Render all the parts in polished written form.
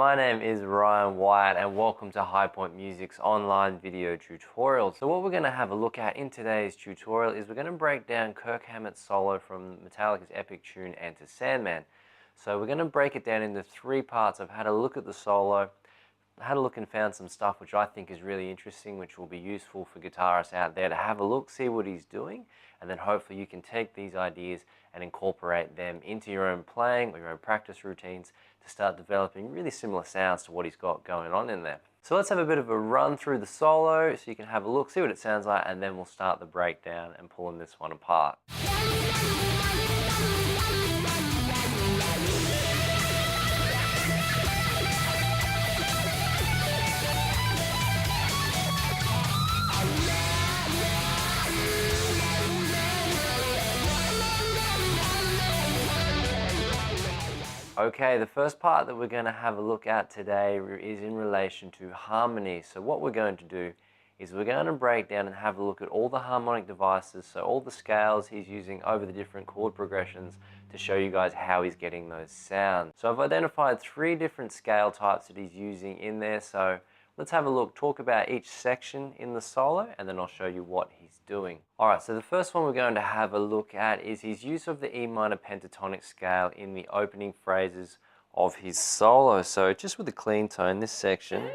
my name is Ryan Wyatt and welcome to High Point Music's online video tutorial. So what we're going to have a look at in today's tutorial is we're going to break down Kirk Hammett's solo from Metallica's epic tune Enter Sandman. So we're going to break it down into three parts. I've had a look at the solo, had a look and found some stuff which I think is really interesting, which will be useful for guitarists out there to have a look, see what he's doing, and then hopefully you can take these ideas and incorporate them into your own playing or your own practice routines to start developing really similar sounds to what he's got going on in there. So let's have a bit of a run through the solo so you can have a look, see what it sounds like, and then we'll start the breakdown and pulling this one apart. Okay, the first part that we're going to have a look at today is in relation to harmony. So what we're going to do is we're going to break down and have a look at all the harmonic devices, so all the scales he's using over the different chord progressions to show you guys how he's getting those sounds. So I've identified three different scale types that he's using in there, so let's have a look, talk about each section in the solo, and then I'll show you what he's doing. Alright, so the first one we're going to have a look at is his use of the E minor pentatonic scale in the opening phrases of his solo. So just with a clean tone, this section.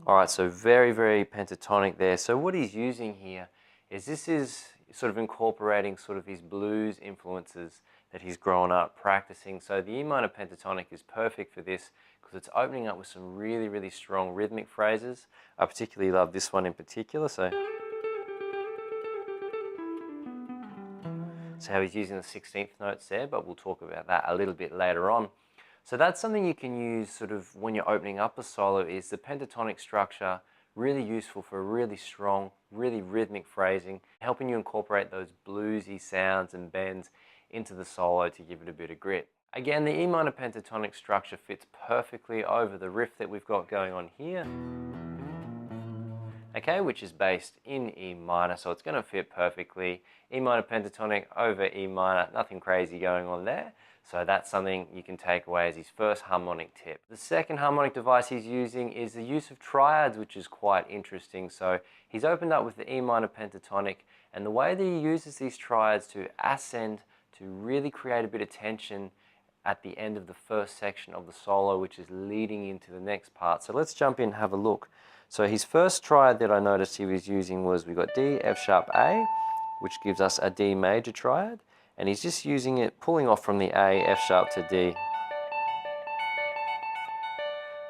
Alright, so very, very pentatonic there. So what he's using here is this is sort of incorporating sort of his blues influences that he's grown up practicing. So the E minor pentatonic is perfect for this because it's opening up with some really, really strong rhythmic phrases. I particularly love this one in particular. So how he's using the 16th notes there, but we'll talk about that a little bit later on. So that's something you can use sort of when you're opening up a solo, is the pentatonic structure, really useful for really strong, really rhythmic phrasing, helping you incorporate those bluesy sounds and bends into the solo to give it a bit of grit. Again, the E minor pentatonic structure fits perfectly over the riff that we've got going on here, okay, which is based in E minor, so it's going to fit perfectly. E minor pentatonic over E minor, nothing crazy going on there. So that's something you can take away as his first harmonic tip. The second harmonic device he's using is the use of triads, which is quite interesting. So he's opened up with the E minor pentatonic, and the way that he uses these triads to ascend, to really create a bit of tension at the end of the first section of the solo, which is leading into the next part. So let's jump in and have a look. So his first triad that I noticed he was using was, we got D, F sharp, A, which gives us a D major triad. And he's just using it, pulling off from the A, F sharp to D.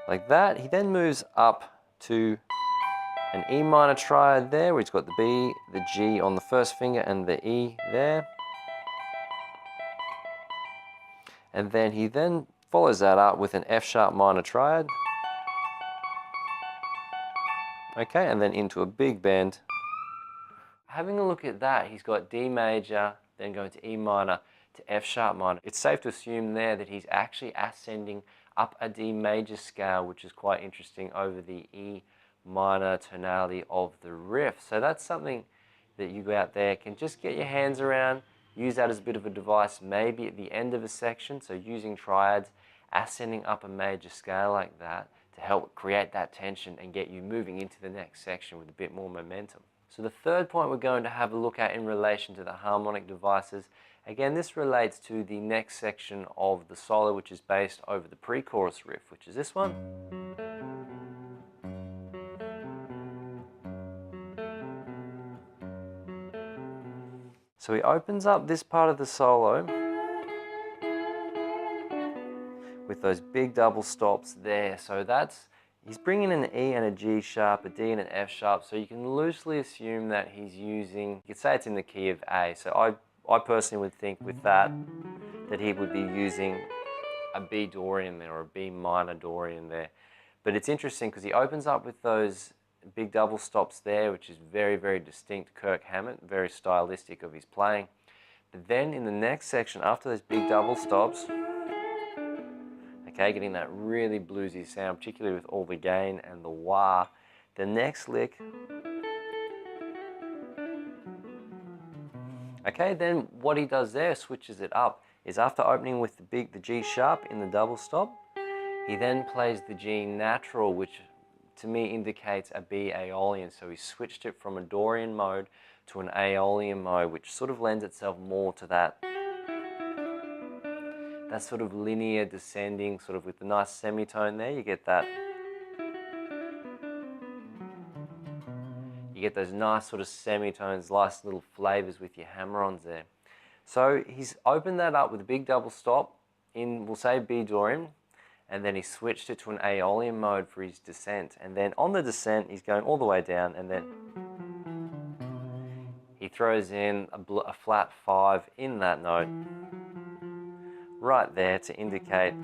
Like that. He then moves up to an E minor triad there, where he's got the B, the G on the first finger, and the E there. And then he then follows that up with an F sharp minor triad. Okay, and then into a big bend. Having a look at that, he's got D major, then going to E minor to F sharp minor. It's safe to assume there that he's actually ascending up a D major scale, which is quite interesting, over the E minor tonality of the riff. So that's something that you out there can just get your hands around, use that as a bit of a device maybe at the end of a section. So using triads, ascending up a major scale like that to help create that tension and get you moving into the next section with a bit more momentum. So the third point we're going to have a look at in relation to the harmonic devices, again this relates to the next section of the solo, which is based over the pre-chorus riff, which is this one. So he opens up this part of the solo with those big double stops there. So he's bringing in an E and a G sharp, a D and an F sharp, so you can loosely assume that he's using, you could say it's in the key of A. So I personally would think with that he would be using a B Dorian there, or a B minor Dorian there. But it's interesting because he opens up with those big double stops there, which is very, very distinct Kirk Hammett, very stylistic of his playing. But then in the next section, after those big double stops, okay, getting that really bluesy sound, particularly with all the gain and the wah. The next lick Okay, then what he does there, switches it up, is after opening with the G sharp in the double stop, he then plays the G natural, which to me indicates a B Aeolian. So he switched it from a Dorian mode to an Aeolian mode, which sort of lends itself more to that sort of linear descending, sort of with the nice semitone there. You get that. You get those nice sort of semitones, nice little flavors with your hammer-ons there. So he's opened that up with a big double stop in, we'll say B Dorian, and then he switched it to an Aeolian mode for his descent. And then on the descent, he's going all the way down, and then he throws in a flat 5 in that note, right there to indicate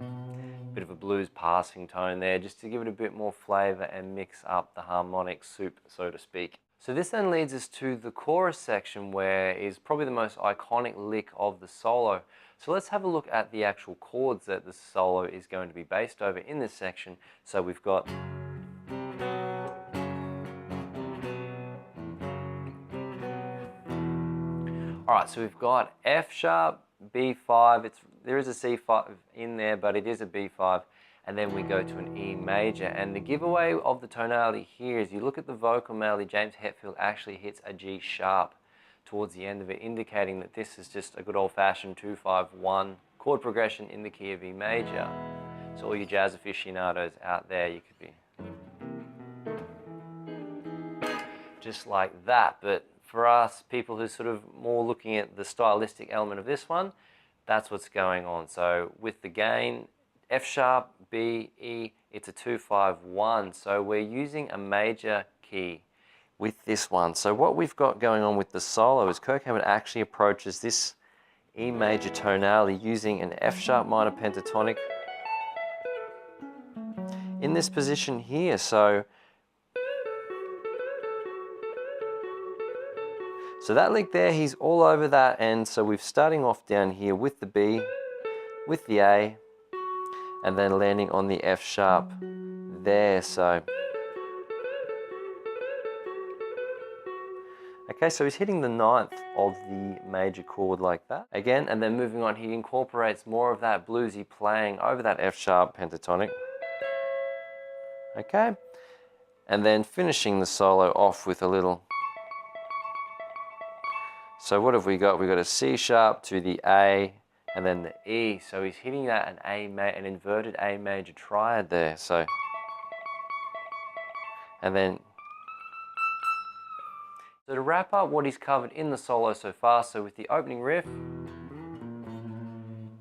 a bit of a blues passing tone there, just to give it a bit more flavor and mix up the harmonic soup, so to speak. So this then leads us to the chorus section, where is probably the most iconic lick of the solo. So let's have a look at the actual chords that the solo is going to be based over in this section. So we've got alright, so we've got F sharp, B5, there is a C5 in there, but it is a B5, and then we go to an E major. And the giveaway of the tonality here is, you look at the vocal melody, James Hetfield actually hits a G sharp towards the end of it, indicating that this is just a good old-fashioned 2-5-1 chord progression in the key of E major. So all you jazz aficionados out there, you could be just like that. But for us, people who sort of more looking at the stylistic element of this one, that's what's going on. So with the gain, F sharp, B, E, it's a 2-5-1. So we're using a major key with this one. So what we've got going on with the solo is Kirk Hammett actually approaches this E major tonality using an F sharp minor pentatonic in this position here. So that lick there, he's all over that, and so we're starting off down here with the B, with the A, and then landing on the F sharp there. So okay, so he's hitting the 9th of the major chord like that. Again, and then moving on, he incorporates more of that bluesy playing over that F sharp pentatonic. Okay, and then finishing the solo off with a little. So what have we got? We've got a C sharp to the A, and then the E. So he's hitting that an inverted A major triad there. So, and then, so to wrap up what he's covered in the solo so far, so with the opening riff,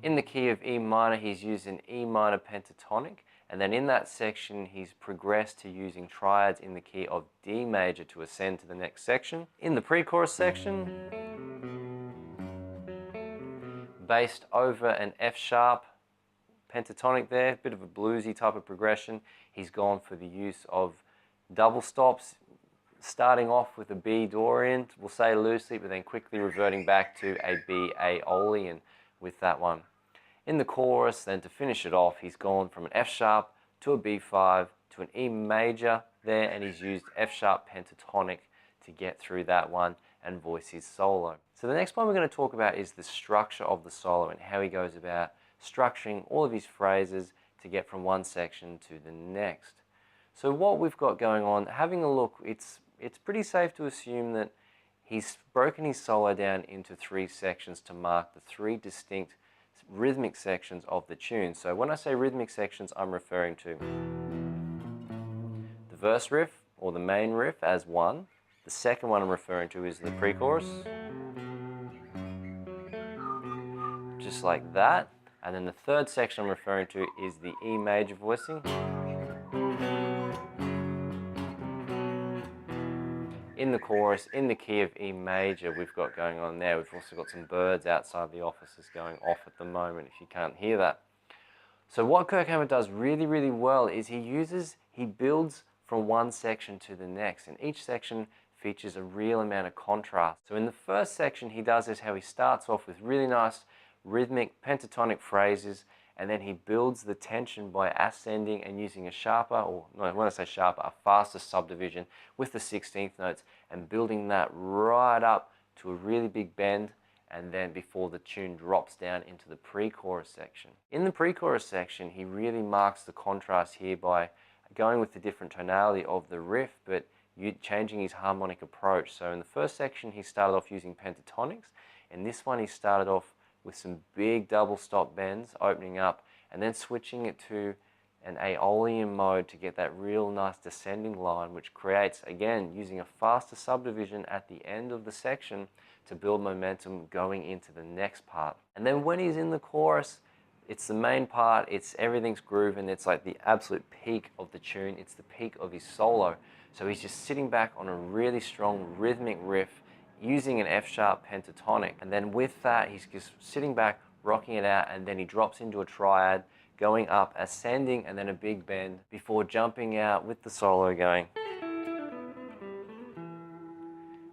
in the key of E minor, he's used an E minor pentatonic, and then in that section, he's progressed to using triads in the key of D major to ascend to the next section. In the pre-chorus section, based over an F sharp pentatonic there, bit of a bluesy type of progression, he's gone for the use of double stops, starting off with a B Dorian, we'll say loosely, but then quickly reverting back to a B Aeolian with that one. In the chorus, then to finish it off, he's gone from an F sharp to a B5 to an E major there, and he's used F sharp pentatonic to get through that one and voice his solo. So the next one we're going to talk about is the structure of the solo and how he goes about structuring all of his phrases to get from one section to the next. So what we've got going on, having a look, it's pretty safe to assume that he's broken his solo down into 3 sections to mark the 3 distinct rhythmic sections of the tune. So when I say rhythmic sections, I'm referring to the verse riff or the main riff as one. The second one I'm referring to is the pre-chorus, just like that. And then the third section I'm referring to is the E major voicing. In the chorus, in the key of E major, we've got going on there. We've also got some birds outside the offices going off at the moment, if you can't hear that. So what Kirk Hammett does really, really well is he builds from one section to the next, and each section features a real amount of contrast. So in the first section, he does this how he starts off with really nice rhythmic pentatonic phrases, and then he builds the tension by ascending and using a sharper, or no, when I say sharper, a faster subdivision with the 16th notes, and building that right up to a really big bend, and then before the tune drops down into the pre-chorus section. In the pre-chorus section, he really marks the contrast here by going with the different tonality of the riff, but changing his harmonic approach. So in the first section, he started off using pentatonics. In this one, he started off with some big double stop bends opening up, and then switching it to an Aeolian mode to get that real nice descending line, which creates, again, using a faster subdivision at the end of the section to build momentum going into the next part. And then when he's in the chorus, it's the main part, everything's grooving, it's like the absolute peak of the tune, it's the peak of his solo. So he's just sitting back on a really strong rhythmic riff using an F-sharp pentatonic. And then with that, he's just sitting back, rocking it out, and then he drops into a triad, going up, ascending, and then a big bend before jumping out with the solo going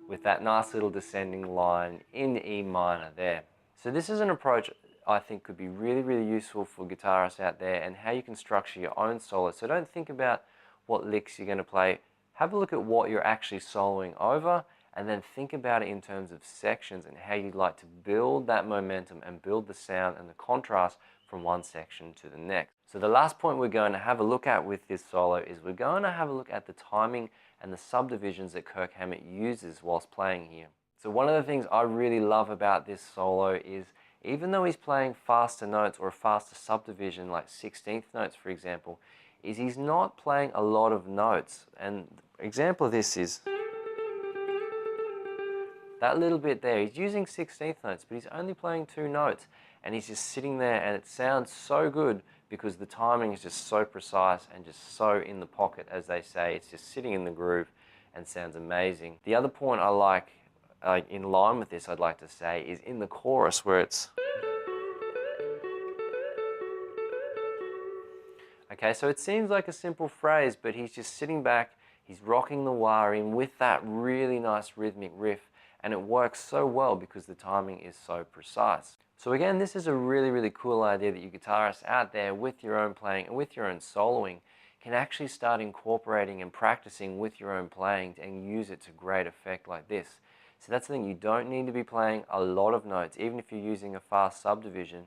with that nice little descending line in E minor there. So this is an approach I think could be really, really useful for guitarists out there, and how you can structure your own solo. So don't think about what licks you're going to play. Have a look at what you're actually soloing over, and then think about it in terms of sections and how you'd like to build that momentum and build the sound and the contrast from one section to the next. So the last point we're going to have a look at with this solo is we're going to have a look at the timing and the subdivisions that Kirk Hammett uses whilst playing here. So one of the things I really love about this solo is, even though he's playing faster notes or a faster subdivision like 16th notes for example, is he's not playing a lot of notes. And an example of this is that little bit there. He's using 16th notes, but he's only playing 2 notes, and he's just sitting there, and it sounds so good because the timing is just so precise and just so in the pocket, as they say. It's just sitting in the groove and sounds amazing. The other point I like, in line with this, I'd like to say, is in the chorus where it's... Okay, so it seems like a simple phrase, but he's just sitting back, he's rocking the wah in with that really nice rhythmic riff, and it works so well because the timing is so precise. So again, this is a really, really cool idea that you guitarists out there with your own playing and with your own soloing can actually start incorporating and practicing with your own playing and use it to great effect like this. So that's the thing, you don't need to be playing a lot of notes. Even if you're using a fast subdivision,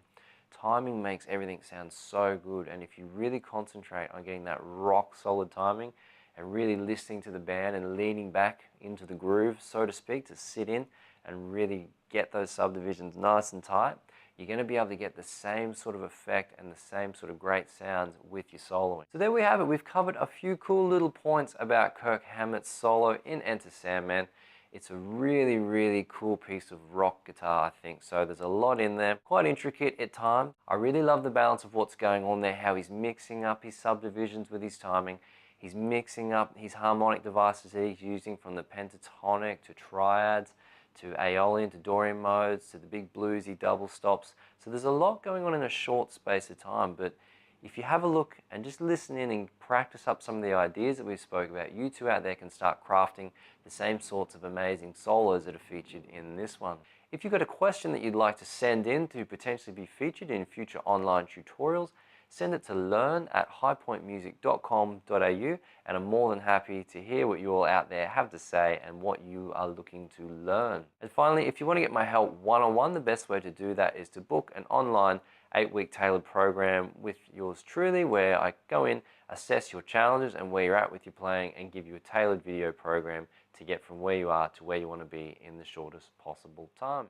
timing makes everything sound so good, and if you really concentrate on getting that rock solid timing and really listening to the band and leaning back into the groove, so to speak, to sit in and really get those subdivisions nice and tight, you're going to be able to get the same sort of effect and the same sort of great sounds with your soloing. So there we have it. We've covered a few cool little points about Kirk Hammett's solo in Enter Sandman. It's a really, really cool piece of rock guitar, I think. So there's a lot in there, quite intricate at times. I really love the balance of what's going on there, how he's mixing up his subdivisions with his timing. He's mixing up his harmonic devices that he's using, from the pentatonic to triads, to Aeolian, to Dorian modes, to the big bluesy double stops. So there's a lot going on in a short space of time, but if you have a look and just listen in and practice up some of the ideas that we spoke about, you two out there can start crafting the same sorts of amazing solos that are featured in this one. If you've got a question that you'd like to send in to potentially be featured in future online tutorials, send it to learn@highpointmusic.com.au, and I'm more than happy to hear what you all out there have to say and what you are looking to learn. And finally, if you want to get my help one-on-one, the best way to do that is to book an online 8-week tailored program with yours truly, where I go in, assess your challenges and where you're at with your playing, and give you a tailored video program to get from where you are to where you want to be in the shortest possible time.